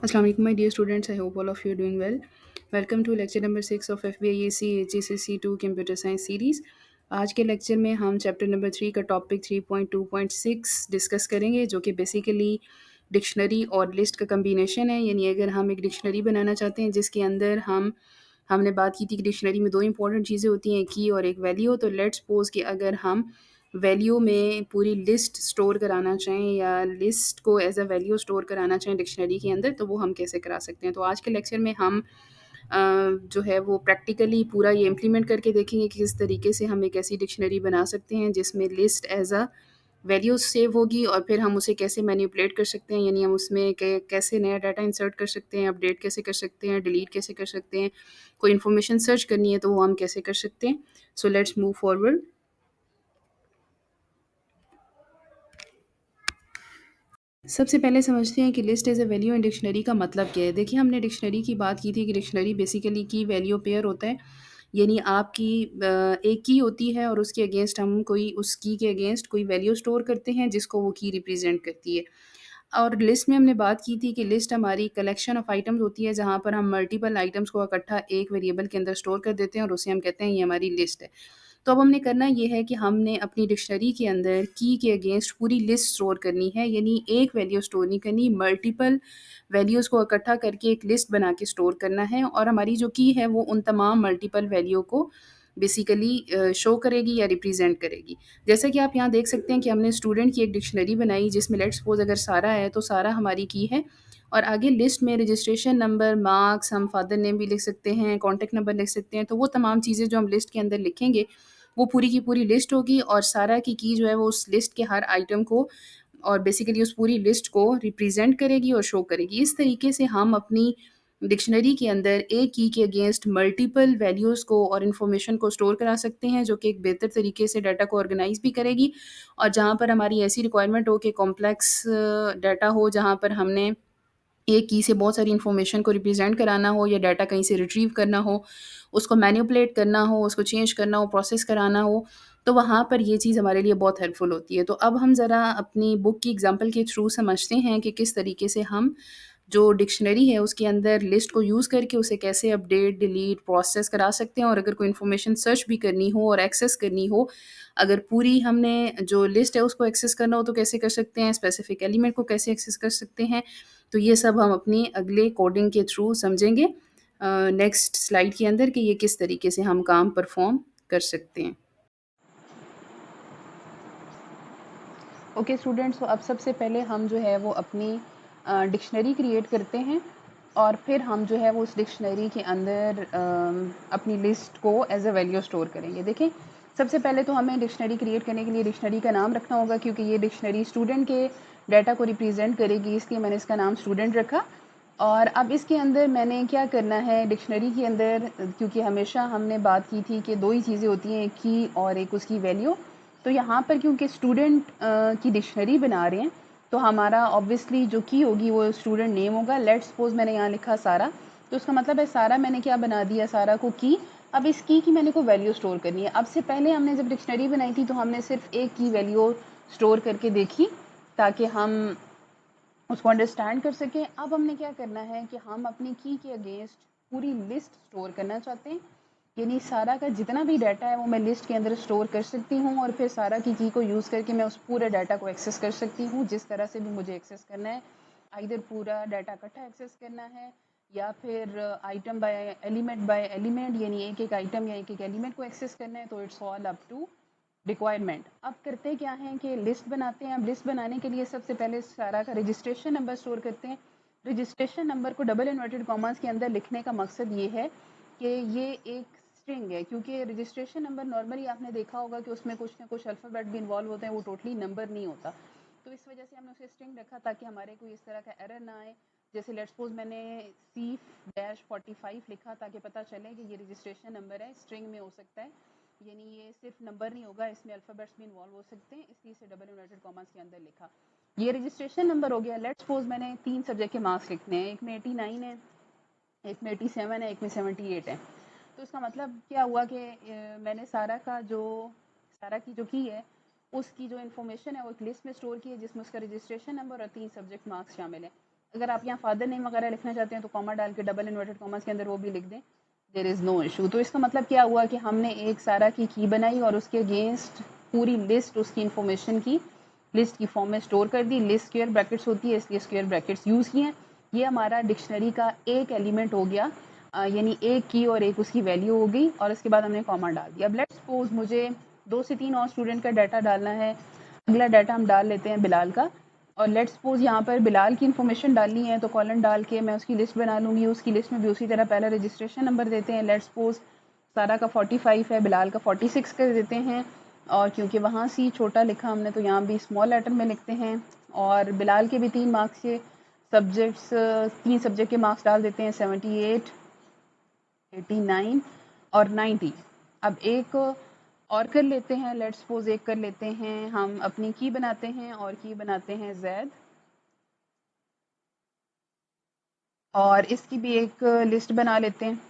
Assalamu alaikum, my dear students. I hope all of you are doing well. Welcome to lecture number 6 of FBIAC HSSC 2 Computer Science Series. आज के lecture में हम chapter number 3 का topic 3.2.6 discuss करेंगे, जो कि basically dictionary और list का कम्बिनेशन है। यानी अगर हम एक डिक्शनरी बनाना चाहते हैं जिसके अंदर हमने बात की थी कि डिक्शनरी में दो इंपॉर्टेंट चीज़ें होती हैं, की और एक वैल्यू। तो लेट्स सपोज कि अगर हम वैल्यू में पूरी लिस्ट स्टोर कराना चाहें या लिस्ट को एज अ वैल्यू स्टोर कराना चाहें डिक्शनरी के अंदर, तो वो हम कैसे करा सकते हैं। तो आज के लेक्चर में हम जो है वो प्रैक्टिकली पूरा ये इम्प्लीमेंट करके देखेंगे कि किस तरीके से हम एक ऐसी डिक्शनरी बना सकते हैं जिसमें list as a value save होगी, और फिर हम उसे कैसे मैनिपुलेट कर सकते हैं। यानी हम उसमें कैसे नया डाटा इंसर्ट कर सकते हैं, अपडेट कैसे कर सकते हैं, डिलीट कैसे कर सकते हैं, कोई इन्फॉर्मेशन सर्च करनी है तो वो हम कैसे कर सकते हैं। So let's move forward. सबसे पहले समझते हैं कि list as a value in dictionary का मतलब क्या है। देखिए, हमने डिक्शनरी की बात की थी कि डिक्शनरी बेसिकली की वैल्यू पेयर होता है। यानी आपकी एक की होती है और उसके अगेंस्ट हम कोई उस की के अगेंस्ट कोई वैल्यू स्टोर करते हैं जिसको वो की रिप्रेजेंट करती है। और लिस्ट में हमने बात की थी कि लिस्ट हमारी कलेक्शन ऑफ आइटम्स होती है, जहाँ पर हम मल्टीपल आइटम्स को इकट्ठा एक वेरिएबल के अंदर स्टोर कर देते हैं और उसे हम कहते हैं ये हमारी लिस्ट है। तो अब हमने करना ये है कि हमने अपनी डिक्शनरी के अंदर की के अगेंस्ट पूरी लिस्ट स्टोर करनी है। यानी एक वैल्यू स्टोर नहीं करनी, मल्टीपल वैल्यूज़ को इकट्ठा करके एक लिस्ट बना के स्टोर करना है, और हमारी जो की है वो उन तमाम मल्टीपल वैल्यू को बेसिकली शो करेगी या रिप्रेजेंट करेगी। जैसा कि आप यहाँ देख सकते हैं कि हमने स्टूडेंट की एक डिक्शनरी बनाई जिसमें लेट्स सपोज अगर सारा है तो सारा हमारी की है, और आगे लिस्ट में रजिस्ट्रेशन नंबर, मार्क्स, हम फादर नेम भी लिख सकते हैं, कॉन्टैक्ट नंबर लिख सकते हैं। तो वो तमाम चीज़ें जो हम लिस्ट के अंदर लिखेंगे वो पूरी की पूरी लिस्ट होगी, और सारा की जो है वो उस लिस्ट के हर आइटम को और बेसिकली उस पूरी लिस्ट को रिप्रेजेंट करेगी और शो करेगी। इस तरीके से हम अपनी डिक्शनरी के अंदर एक की के अगेंस्ट मल्टीपल वैल्यूज़ को और इन्फॉर्मेशन को स्टोर करा सकते हैं, जो कि एक बेहतर तरीके से डाटा को ऑर्गेनाइज़ भी करेगी। और जहाँ पर हमारी ऐसी रिक्वायरमेंट हो कि कॉम्प्लेक्स डाटा हो, जहाँ पर हमने एक की से बहुत सारी इन्फॉर्मेशन को रिप्रेजेंट कराना हो या डाटा कहीं से रिट्रीव करना हो, उसको मैनिपुलेट करना हो, उसको चेंज करना हो, प्रोसेस कराना हो, तो वहाँ पर ये चीज़ हमारे लिए बहुत हेल्पफुल होती है। तो अब हम ज़रा अपनी बुक की एग्ज़ाम्पल के थ्रू समझते हैं कि किस तरीके से हम जो डिक्शनरी है उसके अंदर लिस्ट को यूज़ करके उसे कैसे अपडेट, डिलीट, प्रोसेस करा सकते हैं, और अगर कोई इन्फॉर्मेशन सर्च भी करनी हो और एक्सेस करनी हो, अगर पूरी हमने जो लिस्ट है उसको एक्सेस करना हो तो कैसे कर सकते हैं, स्पेसिफिक एलिमेंट को कैसे एक्सेस कर सकते हैं। तो ये सब हम अपनी अगले कोडिंग के थ्रू समझेंगे नेक्स्ट स्लाइड के अंदर कि ये किस तरीके से हम काम परफॉर्म कर सकते हैं। ओके स्टूडेंट्स, तो अब सबसे पहले हम जो है वो अपनी डिक्शनरी क्रिएट करते हैं, और फिर हम जो है वो उस डिक्शनरी के अंदर अपनी लिस्ट को एज अ वैल्यू स्टोर करेंगे। देखें, सबसे पहले तो हमें डिक्शनरी क्रिएट करने के लिए डिक्शनरी का नाम रखना होगा, क्योंकि ये डिक्शनरी स्टूडेंट के डाटा को रिप्रेजेंट करेगी, इसलिए मैंने इसका नाम स्टूडेंट रखा। और अब इसके अंदर मैंने क्या करना है डिक्शनरी के अंदर, क्योंकि हमेशा हमने बात की थी कि दो ही चीज़ें होती हैं, एक की और एक उसकी वैल्यू। तो यहाँ पर क्योंकि स्टूडेंट की डिक्शनरी बना रहे हैं, तो हमारा ऑब्वियसली जो की होगी वो स्टूडेंट नेम होगा। लेट्स सपोज मैंने यहाँ लिखा सारा, तो उसका मतलब है सारा मैंने क्या बना दिया, सारा को की। अब इस की मैंने को वैल्यू स्टोर करनी है। अब से पहले हमने जब डिक्शनरी बनाई थी तो हमने सिर्फ एक की वैल्यू स्टोर करके देखी, ताकि हम उसको अंडरस्टैंड कर सकें। अब हमने क्या करना है कि हम अपनी की के अगेंस्ट पूरी लिस्ट स्टोर करना चाहते हैं। यानी सारा का जितना भी डाटा है वो मैं लिस्ट के अंदर स्टोर कर सकती हूँ, और फिर सारा की को यूज़ करके मैं उस पूरे डाटा को एक्सेस कर सकती हूँ, जिस तरह से भी मुझे एक्सेस करना है। आइदर पूरा डाटा इकट्ठा एक्सेस करना है, या फिर आइटम बाय एलिमेंट, यानी एक एक आइटम या एक एक एलिमेंट को एक्सेस करना है। तो it's all up to requirement. अब करते क्या हैं कि लिस्ट बनाते हैं। अब लिस्ट बनाने के लिए सबसे पहले सारा का रजिस्ट्रेशन नंबर स्टोर करते हैं। रजिस्ट्रेशन नंबर को डबल इन्वर्टेड कॉमास के अंदर लिखने का मकसद ये है कि ये एक स्ट्रिंग है, क्योंकि रजिस्ट्रेशन नंबर नॉर्मली आपने देखा होगा कि उसमें कुछ ना कुछ अल्फ़ाबेट भी इन्वॉल्व होते हैं, वो टोटली नंबर नहीं होता। तो इस वजह से हमने उसे स्ट्रिंग रखा ताकि हमारे कोई इस तरह का एरर ना आए। जैसे लेट्स सपोज मैंने C-45 लिखा ताकि पता चले कि ये रजिस्ट्रेशन नंबर है, स्ट्रिंग में हो सकता है, यानी ये सिर्फ नंबर नहीं होगा, इसमें अल्फ़ाबेट्स भी इन्वॉल्व हो सकते हैं, इसलिए इसे डबल इन्वर्टेड कॉमास के अंदर लिखा। ये रजिस्ट्रेशन नंबर हो गया। लेट्स सपोज मैंने 3 सब्जेक्ट के मार्क्स लिखने हैं, एक में 89 है, एक में 87 है, एक में 78 है। तो इसका मतलब क्या हुआ कि मैंने सारा की जो की है उसकी जो इन्फॉर्मेशन है वो एक लिस्ट में स्टोर की है, जिसमें उसका रजिस्ट्रेशन नंबर और 3 सब्जेक्ट मार्क्स शामिल है। अगर आप यहाँ फादर नेम वगैरह लिखना चाहते हैं तो कॉमा डाल के डबल इन्वर्टेड कॉमास के अंदर वो भी लिख दें, देयर इज़ नो इशू। तो इसका मतलब क्या हुआ कि हमने एक सारा की बनाई और उसके अगेंस्ट पूरी लिस्ट उसकी इन्फॉर्मेशन की लिस्ट की फॉर्म में स्टोर कर दी। लिस्ट स्क्वायर ब्रैकेट्स होती है इसलिए स्क्वायर ब्रैकेट्स यूज़ किए हैं। ये हमारा डिक्शनरी का एक एलिमेंट हो गया, यानी एक की और एक उसकी वैल्यू हो गई, और इसके बाद हमने कॉमा डाल दिया। अब लेट्स सपोज मुझे 2 से 3 और स्टूडेंट का डाटा डालना है। अगला डाटा हम डाल लेते हैं बिलाल का, और लेट्स सपोज यहाँ पर बिलाल की इन्फॉर्मेशन डालनी है तो कॉलन डाल के मैं उसकी लिस्ट बना लूँगी। उसकी लिस्ट में भी उसी तरह पहला रजिस्ट्रेशन नंबर देते हैं। लेट्स सपोज सारा का 45 है, बिलाल का 46 कर देते हैं, और क्योंकि वहाँ सी छोटा लिखा हमने तो यहाँ भी स्मॉल लेटर में लिखते हैं। और बिलाल के भी 3 मार्क्स के सब्जेक्ट्स 3 सब्जेक्ट के मार्क्स डाल देते हैं, 78, 89 और 90। अब एक और कर लेते हैं, लेट्स सपोज एक कर लेते हैं, हम अपनी की बनाते हैं और की बनाते हैं जैद, और इसकी भी एक लिस्ट बना लेते हैं।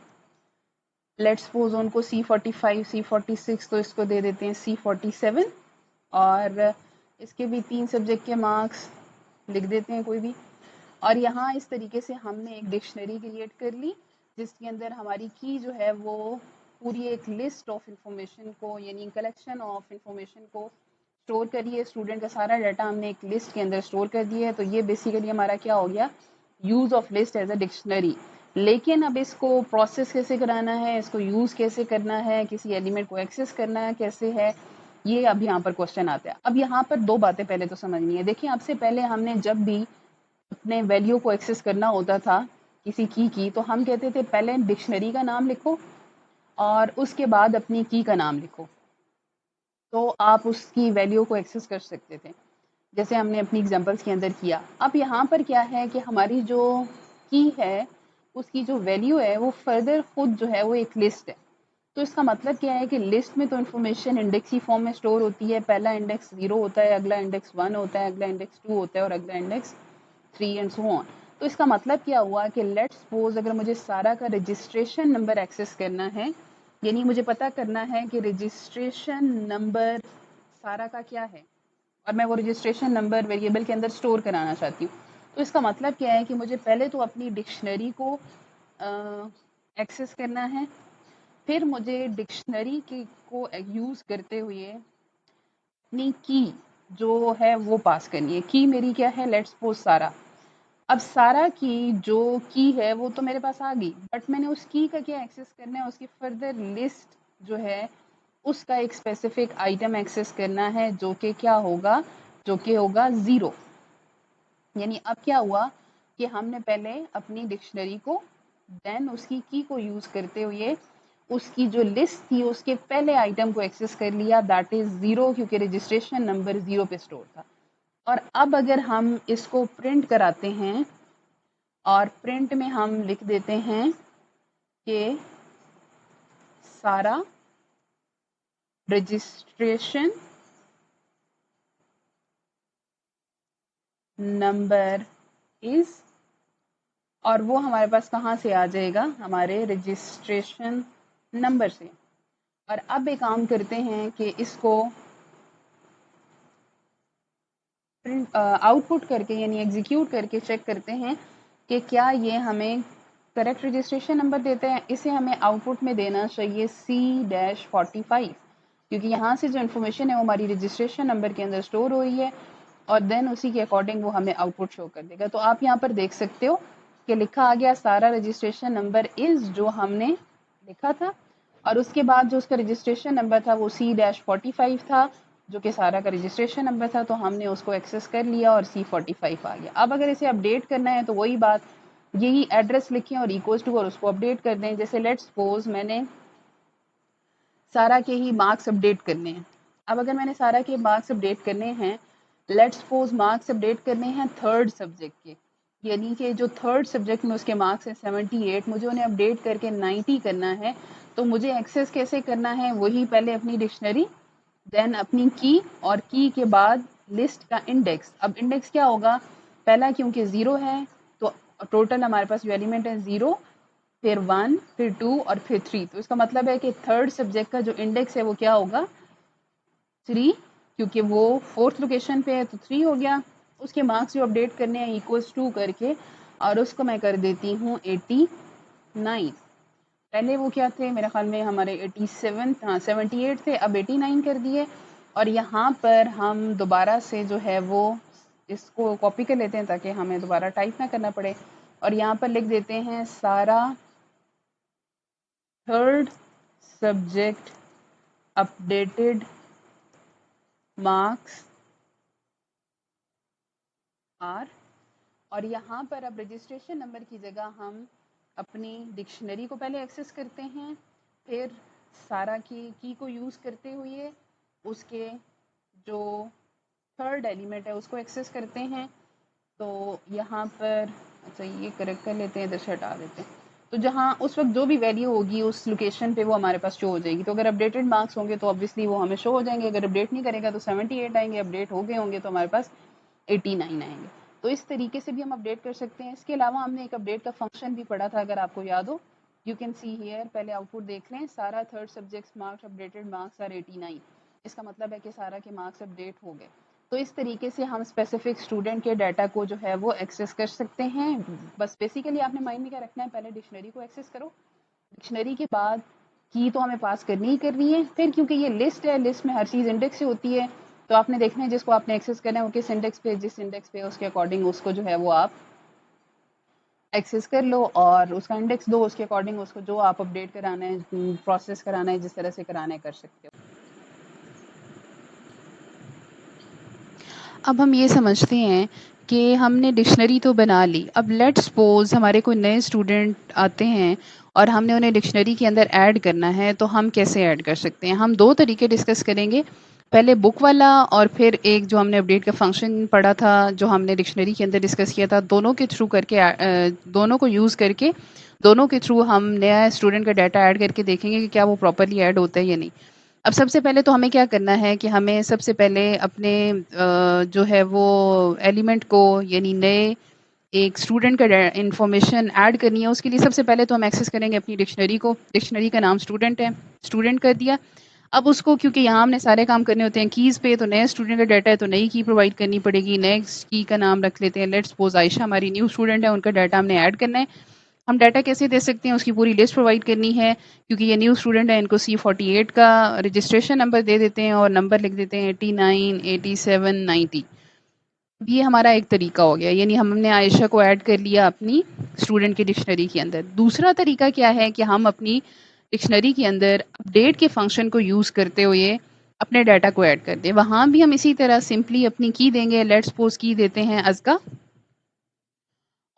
लेट्स सपोज उनको C45, C46, तो इसको दे देते हैं C47, और इसके भी 3 सब्जेक्ट के मार्क्स लिख देते हैं कोई भी। और यहाँ इस तरीके से हमने एक डिक्शनरी क्रिएट कर ली जिसके अंदर हमारी की जो है वो पूरी एक लिस्ट ऑफ इंफॉर्मेशन को, यानी कलेक्शन ऑफ इंफॉर्मेशन को स्टोर करिए। स्टूडेंट का सारा डाटा हमने एक लिस्ट के अंदर स्टोर कर दिया है। तो ये बेसिकली हमारा क्या हो गया, use of list as a dictionary. लेकिन अब इसको प्रोसेस कैसे कराना है, इसको यूज़ कैसे करना है, किसी एलिमेंट को एक्सेस करना है कैसे है, ये अब यहाँ पर क्वेश्चन आता है। अब यहाँ पर 2 बातें पहले तो समझनी है। देखिए, आपसे पहले हमने जब भी अपने वैल्यू को एक्सेस करना होता था किसी की तो हम कहते थे पहले डिक्शनरी का नाम लिखो और उसके बाद अपनी की का नाम लिखो, तो आप उसकी वैल्यू को एक्सेस कर सकते थे, जैसे हमने अपनी एग्जांपल्स के अंदर किया। अब यहाँ पर क्या है कि हमारी जो की है उसकी जो वैल्यू है वो फर्दर खुद जो है वो एक लिस्ट है। तो इसका मतलब क्या है कि लिस्ट में तो इन्फॉर्मेशन इंडेक्स की फॉर्म में स्टोर होती है। पहला इंडेक्स 0 होता है, अगला इंडेक्स 1 होता है, अगला इंडेक्स 2 होता है और अगला इंडेक्स 3 एंड सो ऑन। तो इसका मतलब क्या हुआ कि लेट्स सपोज अगर मुझे सारा का रजिस्ट्रेशन नंबर एक्सेस करना है, यानी मुझे पता करना है कि रजिस्ट्रेशन नंबर सारा का क्या है, और मैं वो रजिस्ट्रेशन नंबर वेरिएबल के अंदर स्टोर कराना चाहती हूँ, तो इसका मतलब क्या है कि मुझे पहले तो अपनी डिक्शनरी को एक्सेस करना है, फिर मुझे डिक्शनरी को यूज़ करते हुए अपनी की जो है वो पास करनी है। की मेरी क्या है, लेट्स सपोज सारा। अब सारा की जो की है वो तो मेरे पास आ गई, बट मैंने उस की का क्या एक्सेस करना है, उसकी फर्दर लिस्ट जो है उसका एक स्पेसिफिक आइटम एक्सेस करना है जो कि क्या होगा, जो कि होगा 0। यानी अब क्या हुआ कि हमने पहले अपनी डिक्शनरी को देन उसकी की को यूज़ करते हुए उसकी जो लिस्ट थी उसके पहले आइटम को एक्सेस कर लिया, दैट इज़ 0, क्योंकि रजिस्ट्रेशन नंबर 0 पे स्टोर था। और अब अगर हम इसको प्रिंट कराते हैं और प्रिंट में हम लिख देते हैं कि सारा रजिस्ट्रेशन नंबर इज, और वो हमारे पास कहाँ से आ जाएगा, हमारे रजिस्ट्रेशन नंबर से। और अब एक काम करते हैं कि इसको प्रिंट आउटपुट करके यानी एग्जीक्यूट करके चेक करते हैं कि क्या ये हमें करेक्ट रजिस्ट्रेशन नंबर देता है। इसे हमें आउटपुट में देना चाहिए C-45, क्योंकि यहाँ से जो इन्फॉर्मेशन है वो हमारी रजिस्ट्रेशन नंबर के अंदर स्टोर हुई है और देन उसी के अकॉर्डिंग वो हमें आउटपुट शो कर देगा। तो आप यहाँ पर देख सकते हो कि लिखा आ गया सारा रजिस्ट्रेशन नंबर इज़, जो हमने लिखा था, और उसके बाद जो उसका रजिस्ट्रेशन नंबर था वो C-45 था, जो कि सारा का रजिस्ट्रेशन नंबर था, तो हमने उसको एक्सेस कर लिया और C-45 आ गया। अब अगर इसे अपडेट करना है तो वही बात, यही एड्रेस लिखें और इक्वल्स टू और उसको अपडेट कर दें। जैसे लेट्स सपोज मैंने सारा के ही मार्क्स अपडेट करने हैं। अब अगर मैंने सारा के मार्क्स अपडेट करने हैं, लेट्स सपोज मार्क्स अपडेट करने हैं थर्ड सब्जेक्ट के, यानी कि जो थर्ड सब्जेक्ट में उसके मार्क्स हैं 78, मुझे उन्हें अपडेट करके 90 करना है। तो मुझे एक्सेस कैसे करना है, वही पहले अपनी डिक्शनरी, देन अपनी की, और की के बाद लिस्ट का इंडेक्स। अब इंडेक्स क्या होगा, पहला क्योंकि 0 है तो टोटल हमारे पास जो एलिमेंट है 0, फिर 1, फिर 2 और फिर 3। तो इसका मतलब है कि थर्ड सब्जेक्ट का जो इंडेक्स है वो क्या होगा, 3, क्योंकि वो फोर्थ लोकेशन पे है तो 3 हो गया। उसके मार्क्स जो अपडेट करने हैं इक्वल्स टू करके और उसको मैं कर देती हूँ 89। पहले वो क्या थे, मेरे ख्याल में हमारे 87, हाँ 78 थे, अब 89 कर दिए। और यहाँ पर हम दोबारा से जो है वो इसको कॉपी कर लेते हैं ताकि हमें दोबारा टाइप ना करना पड़े। और यहाँ पर लिख देते हैं सारा third subject updated marks are. और यहाँ पर अब रजिस्ट्रेशन नंबर की जगह हम अपनी डिक्शनरी को पहले एक्सेस करते हैं, फिर सारा की को यूज़ करते हुए उसके जो थर्ड एलिमेंट है उसको एक्सेस करते हैं। तो यहाँ पर अच्छा ये करेक्ट कर लेते हैं, इधर से हटा देते हैं। तो जहाँ उस वक्त जो भी वैल्यू होगी उस लोकेशन पे वो हमारे पास शो हो जाएगी। तो अगर अपडेटेड मार्क्स होंगे तो ऑब्वियसली वो हमें शो हो जाएंगे, अगर अपडेट नहीं करेगा तो 78 आएंगे, अपडेट हो गए होंगे तो हमारे पास 89 आएंगे। तो इस तरीके से भी हम अपडेट कर सकते हैं। इसके अलावा हमने एक अपडेट का फंक्शन भी पढ़ा था, अगर आपको याद हो। यू कैन सी हियर, पहले आउटपुट देख लें, सारा third subjects marks updated marks are 89। इसका मतलब है कि सारा के मार्क्स अपडेट हो गए। तो इस तरीके से हम स्पेसिफिक स्टूडेंट के डाटा को जो है वो एक्सेस कर सकते हैं। बस बेसिकली आपने माइंड में क्या रखना है, पहले डिक्शनरी को एक्सेस करो, डिक्शनरी के बाद की तो हमें पास करनी ही करनी है। फिर क्योंकि ये लिस्ट है, लिस्ट में हर चीज़ इंडेक्स से होती है, तो आपने देखना है जिसको आपने एक्सेस करना है वो किस इंडेक्स पे, जिस इंडेक्स पे उसके अकॉर्डिंग उसको जो है वो आप एक्सेस कर लो और उसका इंडेक्स दो, उसके अकॉर्डिंग उसको जो आप अपडेट कराना है, प्रोसेस कराना है, जिस तरह से कराना है कर सकते हो। अब हम ये समझते हैं कि हमने डिक्शनरी तो बना ली। अब लेट्स सपोज हमारे कोई नए स्टूडेंट आते हैं और हमने उन्हें डिक्शनरी के अंदर ऐड करना है, तो हम कैसे ऐड कर सकते हैं? हम दो तरीके डिस्कस करेंगे, पहले बुक वाला और फिर एक जो हमने अपडेट का फंक्शन पढ़ा था जो हमने डिक्शनरी के अंदर डिस्कस किया था। दोनों के थ्रू करके दोनों को यूज़ करके दोनों के थ्रू हम नया स्टूडेंट का डाटा ऐड करके देखेंगे कि क्या वो प्रॉपरली ऐड होता है या नहीं। अब सबसे पहले तो हमें क्या करना है कि हमें सबसे पहले अपने जो है वो एलिमेंट को, यानी नए एक स्टूडेंट का इंफॉर्मेशन ऐड करनी है। उसके लिए सबसे पहले तो हम एक्सेस करेंगे अपनी डिक्शनरी को। डिक्शनरी का नाम स्टूडेंट है, स्टूडेंट कर दिया। अब उसको क्योंकि यहाँ हमने सारे काम करने होते हैं कीज़ पे, तो नए स्टूडेंट का डाटा है तो नई की प्रोवाइड करनी पड़ेगी। नेक्स्ट की का नाम रख लेते हैं, लेट्स सपोज आयशा हमारी न्यू स्टूडेंट है, उनका डाटा हमने ऐड करना है। हम डाटा कैसे दे सकते हैं, उसकी पूरी लिस्ट प्रोवाइड करनी है। क्योंकि ये न्यू स्टूडेंट है, इनको C48 का रजिस्ट्रेशन नंबर दे देते हैं और नंबर लिख देते हैं 89, 87, 90। ये हमारा एक तरीका हो गया, यानी हमने आयशा को ऐड कर लिया अपनी स्टूडेंट की डिक्शनरी के अंदर। दूसरा तरीका क्या है कि हम अपनी डिक्शनरी के अंदर अपडेट के फंक्शन को यूज़ करते हुए अपने डाटा को ऐड कर दें। वहाँ भी हम इसी तरह सिंपली अपनी की देंगे, लेट्स सपोज की देते हैं अज़का,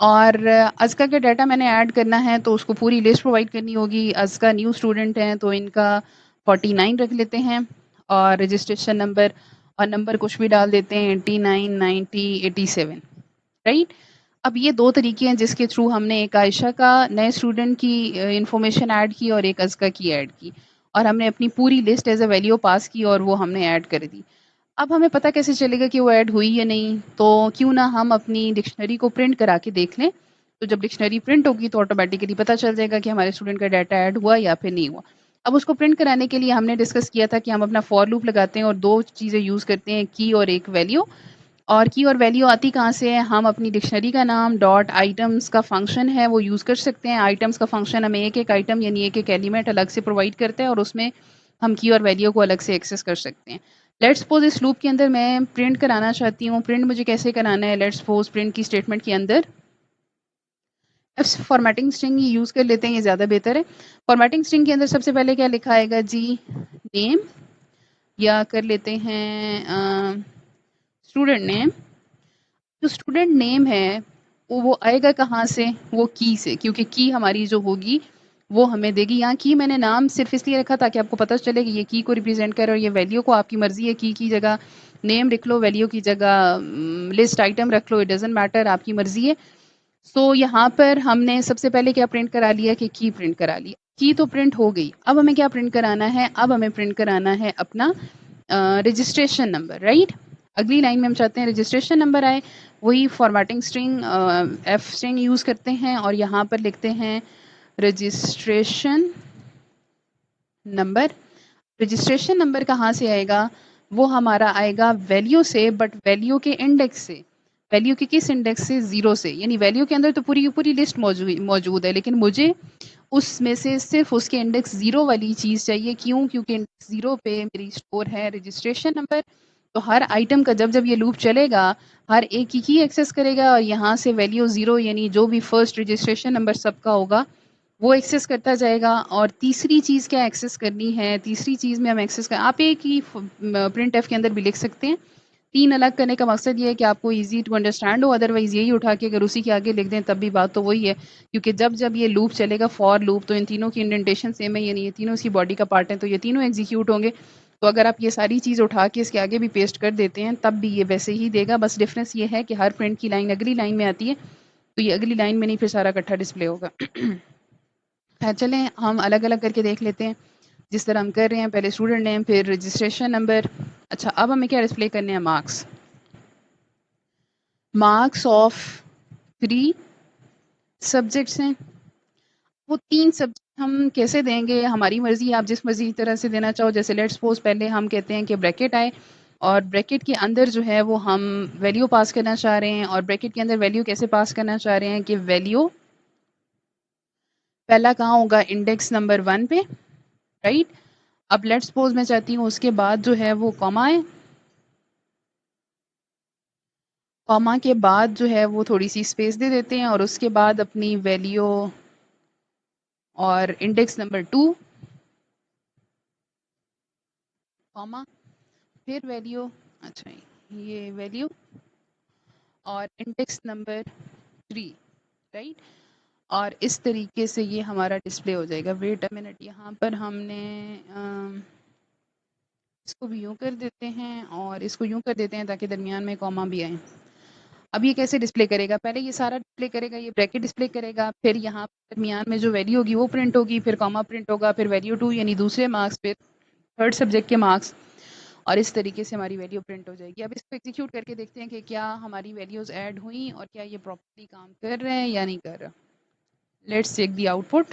और अज़का का डाटा मैंने ऐड करना है तो उसको पूरी लिस्ट प्रोवाइड करनी होगी। अज़का न्यू स्टूडेंट हैं तो इनका 49 रख लेते हैं और रजिस्ट्रेशन नंबर, और नंबर कुछ भी डाल देते हैं 89, 90, 87, राइट। अब ये दो तरीके हैं जिसके थ्रू हमने एक आयशा का नए स्टूडेंट की इंफॉर्मेशन ऐड की और एक अज़का की ऐड की, और हमने अपनी पूरी list as a value pass की और वो हमने ऐड कर दी। अब हमें पता कैसे चलेगा कि वो ऐड हुई या नहीं? तो क्यों ना हम अपनी डिक्शनरी को प्रिंट करा के देख लें। तो जब डिक्शनरी प्रिंट होगी तो ऑटोमेटिकली पता चल जाएगा कि हमारे स्टूडेंट का डाटा ऐड हुआ या फिर नहीं हुआ। अब उसको प्रिंट कराने के लिए हमने डिस्कस किया था कि हम अपना फॉर लूप लगाते हैं और दो चीज़ें यूज़ करते हैं, की और एक वैल्यू। और की और वैल्यू आती कहाँ से है? हम अपनी डिक्शनरी का नाम डॉट आइटम्स का फंक्शन है वो यूज़ कर सकते हैं। आइटम्स का फंक्शन हमें एक एक आइटम यानी एक एक एलिमेंट अलग से प्रोवाइड करता है और उसमें हम की और वैल्यू को अलग से एक्सेस कर सकते हैं। लेट्स सपोज इस लूप के अंदर मैं प्रिंट कराना चाहती हूँ। प्रिंट मुझे कैसे कराना है? लेट्स सपोज प्रिंट की स्टेटमेंट के अंदर फॉर्मेटिंग स्ट्रिंग यूज़ कर लेते हैं, ये ज़्यादा बेहतर है। फॉर्मेटिंग स्ट्रिंग के अंदर सबसे पहले क्या लिखा आएगा जी? नेम, या कर लेते हैं स्टूडेंट नेम। जो स्टूडेंट नेम है वो आएगा कहाँ से? वो की से, क्योंकि की हमारी जो होगी वो हमें देगी। यहाँ की मैंने नाम सिर्फ इसलिए रखा ताकि आपको पता चले कि ये की को रिप्रेजेंट कर, और ये वैल्यू को आपकी मर्जी है की जगह नेम लिख लो, वैल्यू की जगह लिस्ट आइटम रख लो, इट डजेंट मैटर, आपकी मर्जी है। सो यहाँ पर हमने सबसे पहले क्या प्रिंट करा लिया कि की प्रिंट करा ली। की तो प्रिंट हो गई, अब हमें क्या प्रिंट कराना है? अब हमें प्रिंट कराना है अपना रजिस्ट्रेशन नंबर, राइट। अगली लाइन में हम चाहते हैं रजिस्ट्रेशन नंबर आए। वही formatting string F string use करते हैं और यहाँ पर लिखते हैं रजिस्ट्रेशन नंबर। रजिस्ट्रेशन नंबर कहाँ से आएगा? वो हमारा आएगा वैल्यू से, बट वैल्यू के इंडेक्स से। वैल्यू के किस इंडेक्स से? 0 से। यानी वैल्यू के अंदर तो पूरी की पूरी लिस्ट मौजूद है, लेकिन मुझे उसमें से सिर्फ़ उसके इंडेक्स 0 वाली चीज़ चाहिए। क्यों? क्योंकि इंडेक्स 0 पे मेरी स्टोर है रजिस्ट्रेशन नंबर। तो हर आइटम का जब ये लूप चलेगा, हर एक की एक्सेस करेगा और यहाँ से वैल्यू 0 यानी जो भी फर्स्ट रजिस्ट्रेशन नंबर सबका होगा, वो एक्सेस करता जाएगा। और तीसरी चीज़ क्या एक्सेस करनी है? तीसरी चीज़ में हम एक्सेस कर आप एक ही प्रिंट एफ के अंदर भी लिख सकते हैं। 3 अलग करने का मकसद ये है कि आपको ईज़ी टू अंडरस्टैंड हो, अदरवाइज़ यही उठा के अगर उसी के आगे लिख दें तब भी बात तो वही है। क्योंकि जब ये लूप चलेगा फॉर लूप, तो इन तीनों की इंडेंटेशन सेम है, यानी ये तीनों इसकी बॉडी का पार्ट है, तो ये तीनों एग्ज़ीक्यूट होंगे। तो अगर आप ये सारी चीज़ उठा के इसके आगे भी पेस्ट कर देते हैं तब भी ये वैसे ही देगा। बस डिफ़रेंस ये है कि हर प्रिंट की लाइन अगली लाइन में आती है, तो ये अगली लाइन में नहीं फिर सारा इकट्ठा डिस्प्ले होगा। खैर चलें हम अलग-अलग करके देख लेते हैं। जिस तरह हम कर रहे हैं, पहले स्टूडेंट नेम, फिर रजिस्ट्रेशन नंबर। अच्छा, अब हमें क्या डिस्प्ले करने हैं? मार्क्स। मार्क्स ऑफ 3 सब्जेक्ट्स हैं। वो 3 सब्जेक्ट हम कैसे देंगे? हमारी मर्ज़ी, आप जिस मर्ज़ी तरह से देना चाहो। जैसे लेट्स सपोज़ पहले हम कहते हैं कि ब्रैकेट आए और ब्रैकेट के अंदर जो है वो हम वैल्यू पास करना चाह रहे हैं। और ब्रैकेट के अंदर वैल्यू कैसे पास करना चाह रहे हैं कि वैल्यू पहला कहाँ होगा? इंडेक्स नंबर 1 पे, राइट? अब लेट्स सपोज़ मैं चाहती हूँ उसके बाद जो है वो कॉमा आए। कॉमा के बाद जो है वो थोड़ी-सी स्पेस दे देते हैं और उसके बाद अपनी वैल्यू और इंडेक्स नंबर 2 कॉमा, फिर वैल्यू, अच्छा ये वैल्यू और इंडेक्स नंबर 3, राइट? और इस तरीके से ये हमारा डिस्प्ले हो जाएगा। वेट अ मिनट, यहाँ पर हमने इसको भी यूँ कर देते हैं और इसको यूँ कर देते हैं ताकि दरमियान में कॉमा भी आए। अब ये कैसे डिस्प्ले करेगा? पहले ये सारा डिस्प्ले करेगा, ये ब्रैकेट डिस्प्ले करेगा, फिर यहाँ दरमियान में जो वैल्यू होगी वो प्रिंट होगी, फिर कॉमा प्रिंट होगा, फिर वैल्यू 2 यानी दूसरे मार्क्स, फिर थर्ड सब्जेक्ट के मार्क्स, और इस तरीके से हमारी वैल्यू प्रिंट हो जाएगी। अब इसको एग्जीक्यूट करके देखते हैं कि क्या हमारी वैल्यूज़ ऐड हुई और क्या ये प्रॉपर्ली काम कर रहे हैं या नहीं कर रहा। Let's check the output.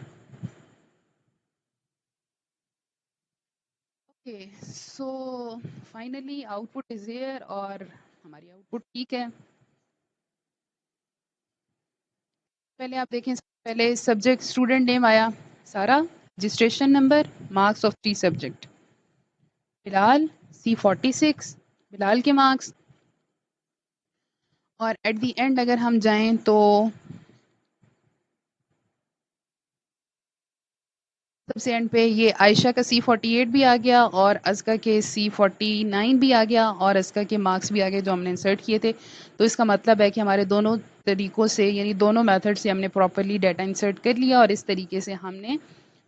Okay, so finally output is here और हमारी आउटपुट ठीक है। पहले आप देखें, पहले सब्जेक्ट स्टूडेंट नेम आया सारा, registration number, marks of 3 subject, Bilal C46, Bilal के मार्क्स। और एट द एंड अगर हम जाएं तो सबसे एंड पे ये आयशा का C48 भी आ गया और अज़का के C49 भी आ गया और अज़का के मार्क्स भी आ गए जो हमने इंसर्ट किए थे। तो इसका मतलब है कि हमारे दोनों तरीक़ों से, यानी दोनों मेथड से हमने प्रॉपर्ली डाटा इंसर्ट कर लिया और इस तरीके से हमने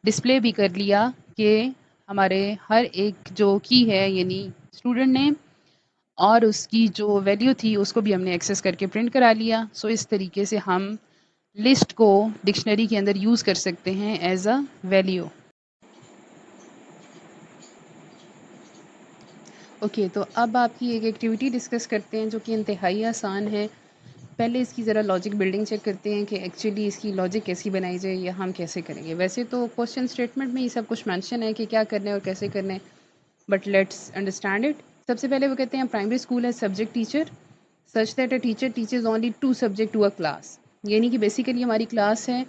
डिस्प्ले भी कर लिया कि हमारे हर एक जो की है, यानी स्टूडेंट नेम और उसकी जो वैल्यू थी उसको भी हमने एक्सेस करके प्रिंट करा लिया। सो इस तरीके से हम लिस्ट को डिक्शनरी के अंदर यूज़ कर सकते हैं एज अ वैल्यू। ओके, तो अब आपकी एक एक्टिविटी डिस्कस करते हैं जो कि इंतहाई आसान है। पहले इसकी ज़रा लॉजिक बिल्डिंग चेक करते हैं कि एक्चुअली इसकी लॉजिक कैसी बनाई जाए या हम कैसे करेंगे। वैसे तो क्वेश्चन स्टेटमेंट में ये सब कुछ मेंशन है कि क्या करना है और कैसे करना है, बट लेट्स अंडरस्टैंड इट। सबसे पहले वो कहते हैं प्राइमरी स्कूल है subject teacher such that a teacher teachers only 2 subject to a class. यानी कि बेसिकली हमारी क्लास है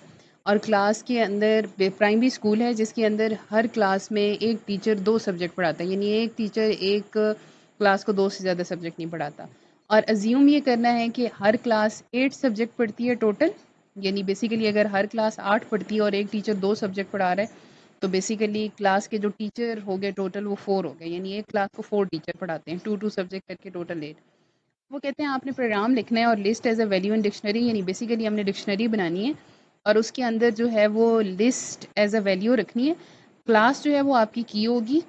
और क्लास के अंदर प्राइमरी स्कूल है जिसके अंदर हर क्लास में एक टीचर 2 सब्जेक्ट पढ़ाता है, यानी एक टीचर एक क्लास को 2 से ज़्यादा सब्जेक्ट नहीं पढ़ाता। और अज्यूम ये करना है कि हर क्लास 8 सब्जेक्ट पढ़ती है टोटल, यानी बेसिकली अगर हर क्लास 8 पढ़ती है और एक टीचर 2 सब्जेक्ट पढ़ा रहा है तो बेसिकली क्लास के जो टीचर हो गए टोटल वो 4 हो गए, यानी एक क्लास को 4 टीचर पढ़ाते हैं, 2 सब्जेक्ट करके टोटल 8। वो कहते हैं आपने प्रोग्राम लिखना है और list as a value in dictionary, यानी बेसिकली हमने डिक्शनरी बनानी है और उसके अंदर जो है वो लिस्ट एज अ वैल्यू रखनी है। क्लास जो है वो आपकी की होगी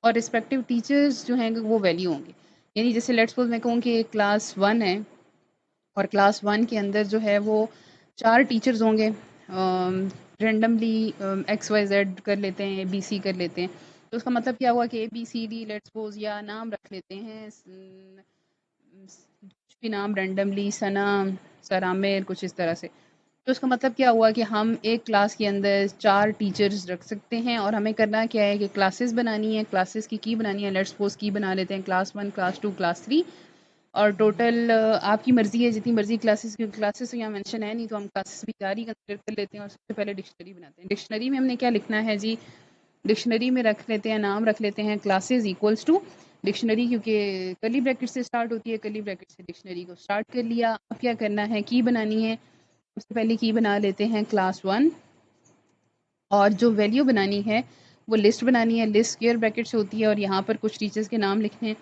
और रिस्पेक्टिव टीचर्स जो हैं वो वैल्यू होंगे। यानी जैसे लेट्स सपोज मैं कहूँ कि क्लास 1 है और क्लास 1 के अंदर जो है वो 4 टीचर्स होंगे, रेंडमली XYZ कर लेते हैं, ABC कर लेते हैं। तो उसका मतलब क्या हुआ कि ABCD लेट्स सपोज, या नाम रख लेते हैं कुछ भी नाम रैंडमली, सना, सर आमिर, कुछ इस तरह से। तो इसका मतलब क्या हुआ कि हम एक क्लास के अंदर 4 टीचर्स रख सकते हैं और हमें करना क्या है कि क्लासेस बनानी है। क्लासेस की बनानी है, लेट्स सपोज की बना लेते हैं क्लास 1, क्लास 2, क्लास 3 और टोटल आपकी मर्ज़ी है जितनी मर्ज़ी क्लासेस, क्योंकि क्लासेस तो यहाँ मेंशन है नहीं, तो हम क्लासेस भी जारी कंसिडर कर लेते हैं और सबसे पहले डिक्शनरी बनाते हैं। डिक्शनरी में हमने क्या लिखना है जी, डिक्शनरी में रख लेते हैं, नाम रख लेते हैं क्लासेस इक्वल्स टू डिक्शनरी, क्योंकि कर्ली ब्रैकेट से स्टार्ट होती है, कर्ली ब्रैकेट से डिक्शनरी को स्टार्ट कर लिया। अब क्या करना है, की बनानी है। सबसे पहले की बना लेते हैं क्लास 1, और जो वैल्यू बनानी है वो लिस्ट बनानी है। लिस्ट स्क्वायर ब्रैकेट से होती है और यहाँ पर कुछ टीचर्स के नाम लिखने हैं।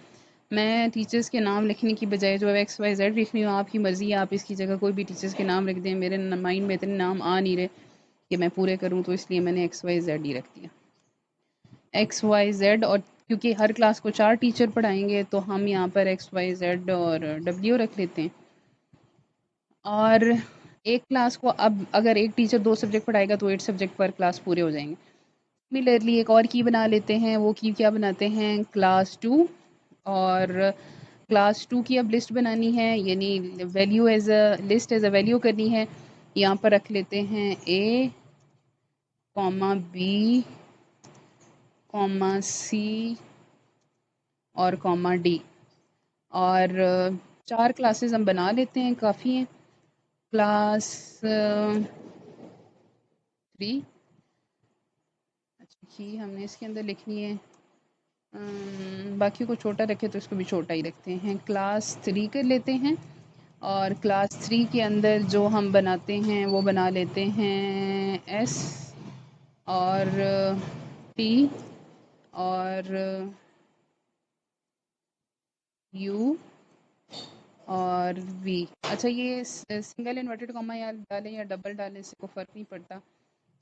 मैं टीचर्स के नाम लिखने की बजाय जो है XYZ लिख रही हूँ, आपकी मर्ज़ी है, आप इसकी जगह कोई भी टीचर्स के नाम लिख दें। मेरे माइंड में इतने नाम आ नहीं रहे कि मैं पूरे करूँ, तो इसलिए मैंने XYZ ही रख दिया, XYZ। और क्योंकि हर क्लास को 4 टीचर पढ़ाएंगे तो हम यहाँ पर XYZ और W रख लेते हैं। और एक क्लास को अब अगर एक टीचर 2 सब्जेक्ट पढ़ाएगा तो 8 सब्जेक्ट पर क्लास पूरे हो जाएंगे। सिमिलरली एक और की बना लेते हैं, वो की क्या बनाते हैं, क्लास 2। और क्लास 2 की अब लिस्ट बनानी है, यानी value as a list as a value करनी है। यहाँ पर रख लेते हैं A, B, C और D। और 4 क्लासेस हम बना लेते हैं, काफ़ी हैं। क्लास 3, अच्छा की हमने इसके अंदर लिखनी है, बाकी को छोटा रखे तो इसको भी छोटा ही रखते हैं, क्लास 3 कर लेते हैं। और क्लास 3 के अंदर जो हम बनाते हैं वो बना लेते हैं S और T और U और V। अच्छा, ये सिंगल इन्वर्टेड कॉमा या डालें या डबल डालें, इससे कोई फ़र्क नहीं पड़ता,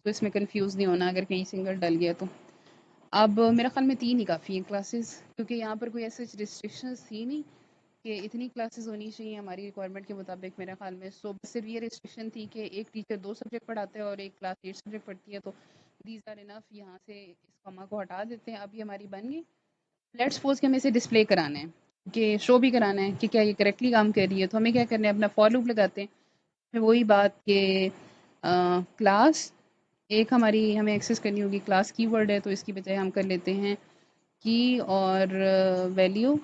तो इसमें कंफ्यूज नहीं होना अगर कहीं सिंगल डल गया तो। अब मेरा ख्याल में 3 ही काफ़ी हैं क्लासेस, क्योंकि यहाँ पर कोई ऐसे रिस्ट्रिक्शंस थी नहीं कि इतनी क्लासेस होनी चाहिए हमारी रिक्वायरमेंट के मुताबिक। मेरे ख्याल में सो सिर्फ ये रिस्ट्रिक्शन थी कि एक टीचर 2 सब्जेक्ट पढ़ाता है और एक क्लास 8 सब्जेक्ट पढ़ती है, तो दीज आर इनफ। यहाँ से इस कॉमा को हटा देते हैं। अब ये हमारी बन गई। लेट्स सपोज कि हमें इसे डिस्प्ले कराना है, कि शो भी कराना है कि क्या ये करेक्टली काम कर रही है, तो हमें क्या करना है, अपना फॉर लूप लगाते हैं। फिर वही बात कि क्लास एक हमारी हमें एक्सेस करनी होगी, क्लास कीवर्ड है, तो इसकी बजाय हम कर लेते हैं की और वैल्यू,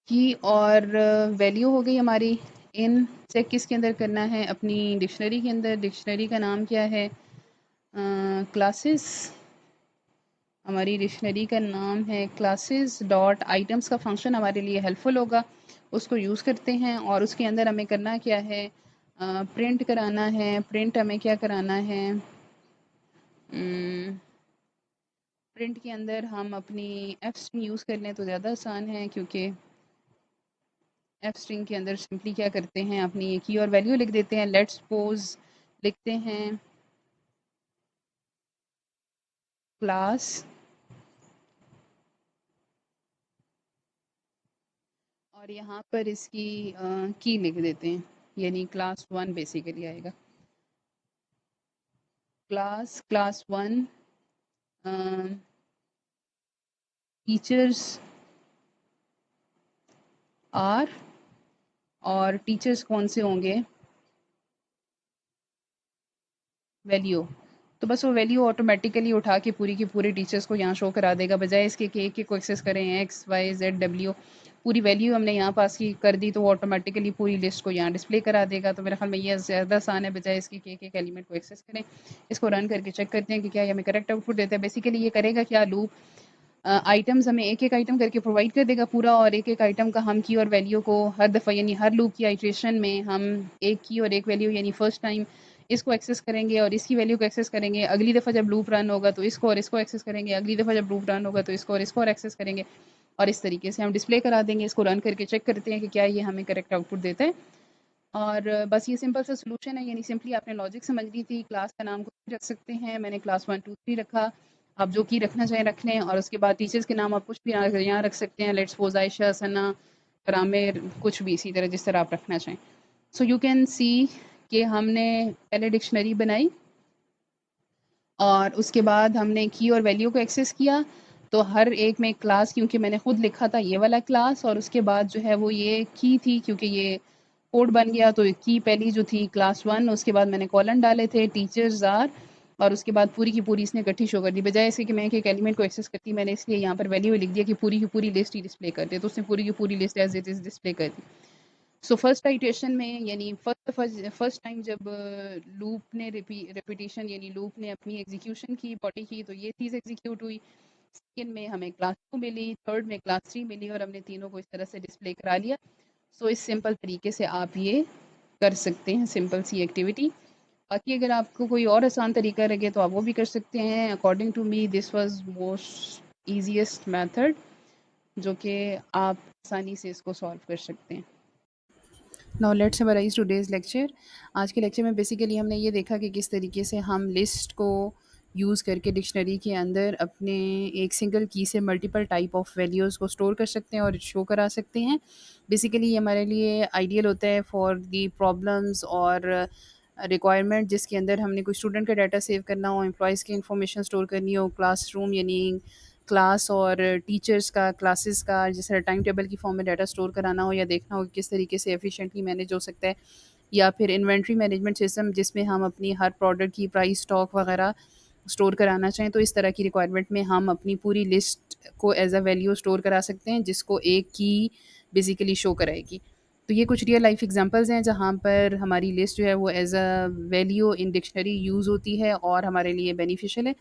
की और वैल्यू हो गई हमारी। इन चेक किसके अंदर करना है, अपनी डिक्शनरी के अंदर। डिक्शनरी का नाम क्या है, क्लासेस। हमारी डिक्शनरी का नाम है क्लासेस डॉट आइटम्स। का फंक्शन हमारे लिए हेल्पफुल होगा, उसको यूज़ करते हैं। और उसके अंदर हमें करना क्या है, प्रिंट कराना है। प्रिंट हमें क्या कराना है, प्रिंट के अंदर हम अपनी एफ स्ट्रिंग यूज़ कर लें तो ज़्यादा आसान है, क्योंकि एफ स्ट्रिंग के अंदर सिंपली क्या करते हैं, अपनी की और वैल्यू लिख देते हैं। लेट्स सपोज लिखते हैं क्लास और यहाँ पर इसकी की लिख देते हैं, यानी क्लास 1 बेसिकली आएगा। क्लास 1 टीचर्स आर, और टीचर्स कौन से होंगे, वैल्यू। तो बस वो वैल्यू ऑटोमेटिकली उठा के पूरी की पूरी टीचर्स को यहाँ शो करा देगा, बजाय इसके कि एक एक को एक्सेस करें, XYZ W। पूरी वैल्यू हमने यहाँ पास की कर दी तो वो ऑटोमेटिकली पूरी लिस्ट को यहाँ डिस्प्ले करा देगा। तो मेरे ख्याल में ये ज़्यादा आसान है, बजाय इसके कि एक एलिमेंट को एक्सेस करें। इसको रन करके चेक करते हैं कि क्या ये हमें करेक्ट आउटपुट देता है। बेसिकली ये करेगा क्या, लूप आइटम्स हमें एक एक आइटम करके प्रोवाइड कर देगा पूरा, और एक एक आइटम का हम की और वैल्यू को हर दफ़ा, यानी हर लूप की आइट्रेशन में हम एक की और एक वैल्यू, यानी फर्स्ट टाइम इसको एक्सेस करेंगे और इसकी वैल्यू को एक्सेस करेंगे। अगली दफ़ा जब लूप रन होगा तो इसको और इसको एक्सेस करेंगे। अगली दफ़ा जब लूप रन होगा तो इसको और एक्सेस करेंगे। और इस तरीके से हम डिस्प्ले करा देंगे। इसको रन करके चेक करते हैं कि क्या ये हमें करेक्ट आउटपुट देता है। और बस ये सिंपल सा सोल्यूशन है, यानी सिंपली आपने लॉजिक समझनी थी। क्लास का नाम कुछ भी रख सकते हैं, मैंने क्लास 1 2 3 रखा। आप जो की रखना चाहें रख लें, और उसके बाद टीचर्स के नाम आप कुछ भी यहाँ रख सकते हैं। लेट्स सपोज आयशा, सना, रामेर, कुछ भी इसी तरह जिस तरह आप रखना चाहें। सो यू कैन सी कि हमने पहले डिक्शनरी बनाई और उसके बाद हमने की और वैल्यू को एक्सेस किया। तो हर एक में क्लास, क्योंकि मैंने खुद लिखा था ये वाला क्लास, और उसके बाद जो है वो ये की थी, क्योंकि ये कोड बन गया। तो की पहली जो थी क्लास 1, उसके बाद मैंने कॉलन डाले थे टीचर्स आर, और उसके बाद पूरी की पूरी इसने इकट्ठी शो कर दी। बजाय इसके कि मैं एक-एक एलिमेंट को एक्सेस करती, मैंने इसलिए यहाँ पर वैल्यू लिख दिया कि पूरी की पूरी लिस्ट ही डिस्प्ले कर दे, तो उसने पूरी की पूरी list as it is display कर दी। सो फर्स्ट इटरेशन में यानी फर्स्ट टाइम जब लूप ने रिपीटिशन यानी लूप ने अपनी एग्जीक्यूशन की बॉडी की, तो ये चीज़ एग्जीक्यूट हुई। सेकंड में हमें क्लास 2 मिली, थर्ड में क्लास 3 मिली और हमने तीनों को इस तरह से डिस्प्ले करा लिया। सो इस सिंपल तरीके से आप ये कर सकते हैं, सिंपल सी एक्टिविटी। बाकी अगर आपको कोई और आसान तरीका लगे तो आप वो भी कर सकते हैं। According to me this was most easiest method, जो कि आप आसानी से इसको सॉल्व कर सकते हैं। Now let's summarize today's lecture. आज के लेक्चर में बेसिकली हमने ये देखा कि किस तरीके से हम लिस्ट को यूज़ करके डिक्शनरी के अंदर अपने एक सिंगल की से मल्टीपल टाइप ऑफ वैल्यूज़ को स्टोर कर सकते हैं और शो करा सकते हैं। बेसिकली ये हमारे लिए आइडियल होता है फॉर दी प्रॉब्लम्स और रिक्वायरमेंट जिसके अंदर हमने कोई स्टूडेंट का डाटा सेव करना हो, एम्प्लॉयज़ की इन्फॉर्मेशन स्टोर करनी हो, क्लासरूम यानी क्लास और टीचर्स का, क्लासेस का जिस तरह टाइम टेबल की फॉर्म में डाटा स्टोर कराना हो या देखना हो कि किस तरीके से एफिशिएंटली मैनेज हो सकता है, या फिर इन्वेंट्री मैनेजमेंट सिस्टम जिसमें हम अपनी हर प्रोडक्ट की प्राइस स्टॉक वगैरह स्टोर कराना चाहें, तो इस तरह की रिक्वायरमेंट में हम अपनी पूरी लिस्ट को एज अ वैल्यू स्टोर करा सकते हैं जिसको एक की बेसिकली शो कराएगी। तो ये कुछ रियल लाइफ एग्जांपल्स हैं जहाँ पर हमारी लिस्ट जो है वो as a value in dictionary use होती है और हमारे लिए बेनिफिशियल है।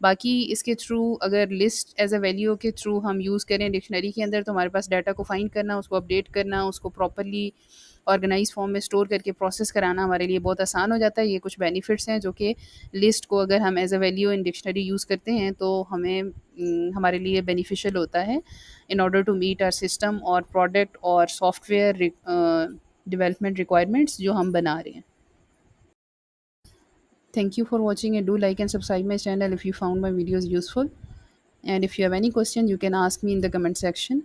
बाकी इसके थ्रू अगर लिस्ट एज अ वैल्यू के थ्रू हम यूज़ करें डिक्शनरी के अंदर, तो हमारे पास डाटा को फाइंड करना, उसको अपडेट करना, उसको प्रॉपरली ऑर्गेनाइज फॉर्म में स्टोर करके प्रोसेस कराना हमारे लिए बहुत आसान हो जाता है। ये कुछ बेनिफिट्स हैं जो कि लिस्ट को अगर हम as a value in dictionary use करते हैं तो हमें हमारे लिए बेनिफिशियल होता है in order to meet our system और प्रोडक्ट और सॉफ्टवेयर डेवलपमेंट रिक्वायरमेंट्स जो हम बना रहे हैं। Thank you for watching and do like and subscribe my channel if you found my videos useful. And if you have any question, you can ask me in the comment section.